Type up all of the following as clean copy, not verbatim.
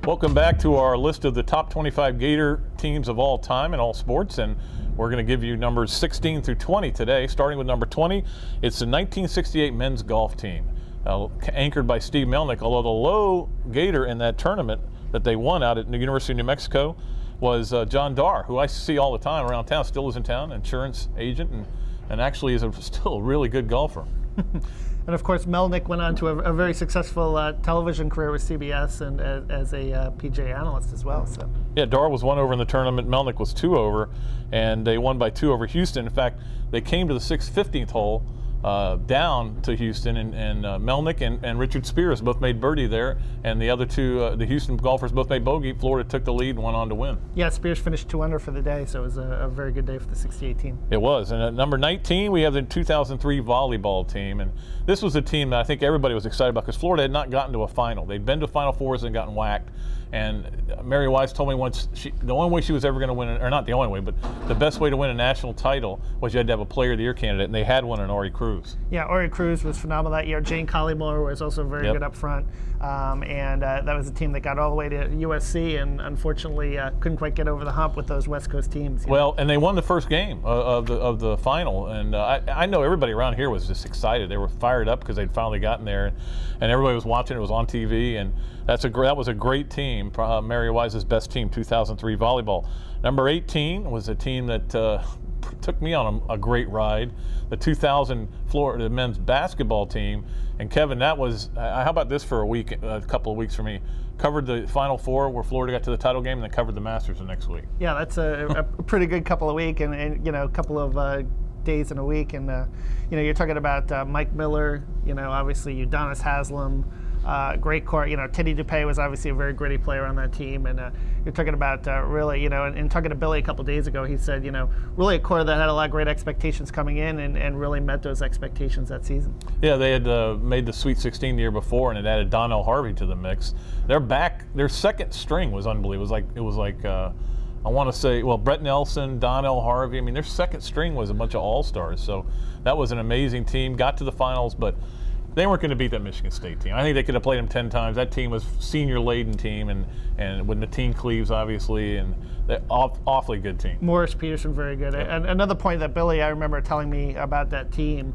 Welcome back to our list of the top 25 Gator teams of all time in all sports, and we're going to give you numbers 16 through 20 today. Starting with number 20, it's the 1968 men's golf team, anchored by Steve Melnick, although the low Gator in that tournament that they won out at the University of New Mexico was John Darr, who I see all the time around town, still is in town, insurance agent, and actually is still a really good golfer. And of course, Melnick went on to a very successful television career with CBS and as a PGA analyst as well. So. Yeah, Darr was 1 over in the tournament. Melnick was 2 over, and they won by 2 over Houston. In fact, they came to the 15th hole down to Houston, and Melnick and Richard Spears both made birdie there, and the other two, the Houston golfers, both made bogey. Florida took the lead and went on to win. Yeah, Spears finished 2 under for the day, so it was a very good day for the 68 team. It was. And at number 19, we have the 2003 volleyball team, and this was a team that I think everybody was excited about because Florida had not gotten to a final. They'd been to Final Fours and gotten whacked. And Mary Wise told me once the only way she was ever going to win, or not the only way, but the best way to win a national title was you had to have a Player of the Year candidate, and they had one in Ori Cruz. Yeah, Ori Cruz was phenomenal that year. Jane Collymore was also very good up front, and that was a team that got all the way to USC, and unfortunately couldn't quite get over the hump with those West Coast teams. Well, and they won the first game of the final, and I know everybody around here was just excited. They were fired up because they'd finally gotten there, and everybody was watching. It was on TV, and that was a great team. Mary Wise's best team, 2003 volleyball. Number 18 was a team that took me on a great ride, the 2000 Florida men's basketball team. And Kevin, that was, how about this for a couple of weeks for me? Covered the Final Four where Florida got to the title game, and then covered the Masters the next week. Yeah, that's a pretty good couple of weeks, and you know, a couple of days in a week. And you know, you're talking about Mike Miller, you know, obviously Udonis Haslem. Great core. You know, Teddy Dupay was obviously a very gritty player on that team, and you're talking about really, you know, and talking to Billy a couple days ago, he said, you know, really a core that had a lot of great expectations coming in, and really met those expectations that season. Yeah, they had made the Sweet 16 the year before, and it added Donnell Harvey to the mix. Their second string was unbelievable. It was like I want to say, well, Brett Nelson, Donnell Harvey. I mean, their second string was a bunch of all-stars. So that was an amazing team. Got to the finals, but they weren't going to beat that Michigan State team. I think they could have played them 10 times. That team was senior-laden team, and with Natine Cleaves, obviously, and they're awfully good team. Morris Peterson, very good. Yep. And another point that Billy, I remember telling me about that team,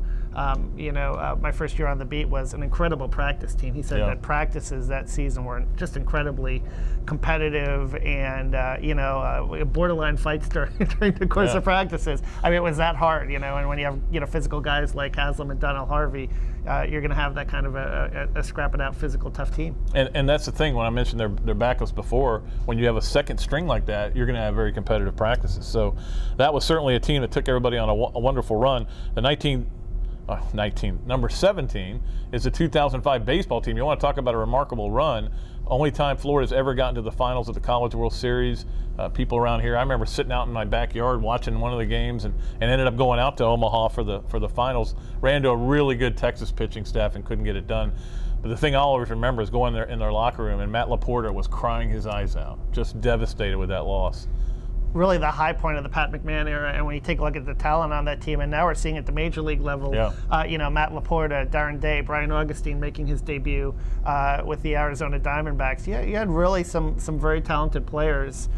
you know, my first year on the beat was an incredible practice team. He said that practices that season were just incredibly competitive, and you know, borderline fights during the course of practices. I mean, it was that hard, you know. And when you have, you know, physical guys like Haslam and Donnell Harvey, you're going to have that kind of a scrap it out, physical, tough team. And that's the thing. When I mentioned their backups before, when you have a second string like that, you're going to have very competitive practices. So that was certainly a team that took everybody on a wonderful run. The number 17 is the 2005 baseball team. You want to talk about a remarkable run. Only time Florida's ever gotten to the finals of the College World Series. People around here, I remember sitting out in my backyard watching one of the games, and ended up going out to Omaha for the finals. Ran to a really good Texas pitching staff and couldn't get it done. But the thing I'll always remember is going there in their locker room, and Matt LaPorta was crying his eyes out, just devastated with that loss. Really the high point of the Pat McMahon era, and when you take a look at the talent on that team, and now we're seeing at the major league level, you know, Matt LaPorta, Darren Day, Brian Augustine making his debut with the Arizona Diamondbacks. Yeah, you had really some very talented players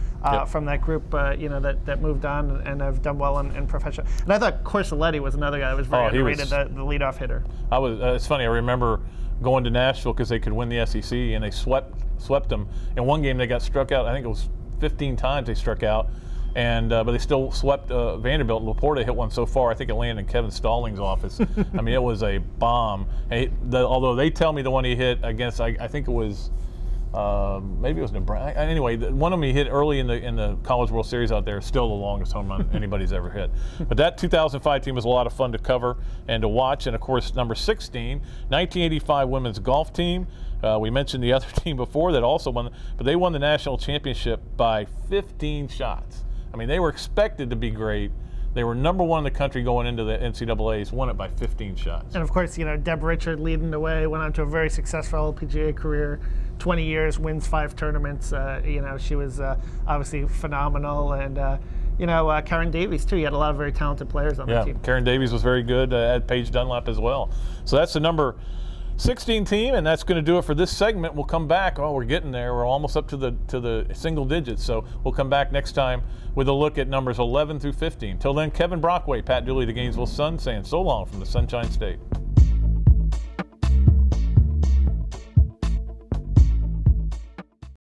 from that group, you know, that moved on and have done well in professional. And I thought Corsoletti was another guy that was very underrated, the leadoff hitter. It's funny. I remember going to Nashville because they could win the SEC, and they swept them. In one game, they got struck out. I think it was 15 times they struck out. And but they still swept Vanderbilt. LaPorta hit one so far, I think it landed in Kevin Stallings' office. I mean, it was a bomb. Although they tell me the one he hit against, I think it was, maybe it was Nebraska. Anyway, one of them he hit early in the College World Series out there is still the longest home run anybody's ever hit. But that 2005 team was a lot of fun to cover and to watch. And of course, number 16, 1985 women's golf team. We mentioned the other team before that also won, but they won the national championship by 15 shots. I mean, they were expected to be great. They were number 1 in the country going into the NCAAs, won it by 15 shots. And of course, you know, Deb Richard leading the way, went on to a very successful PGA career, 20 years, wins 5 tournaments. You know, she was obviously phenomenal. And, you know, Karen Davies, too. You had a lot of very talented players on the team. Karen Davies was very good, at Paige Dunlap as well. So that's the number 16 team, and that's going to do it for this segment. We'll come back. Oh, we're getting there. We're almost up to the single digits. So we'll come back next time with a look at numbers 11 through 15. Till then, Kevin Brockway, Pat Dooley, the Gainesville Sun, saying so long from the Sunshine State.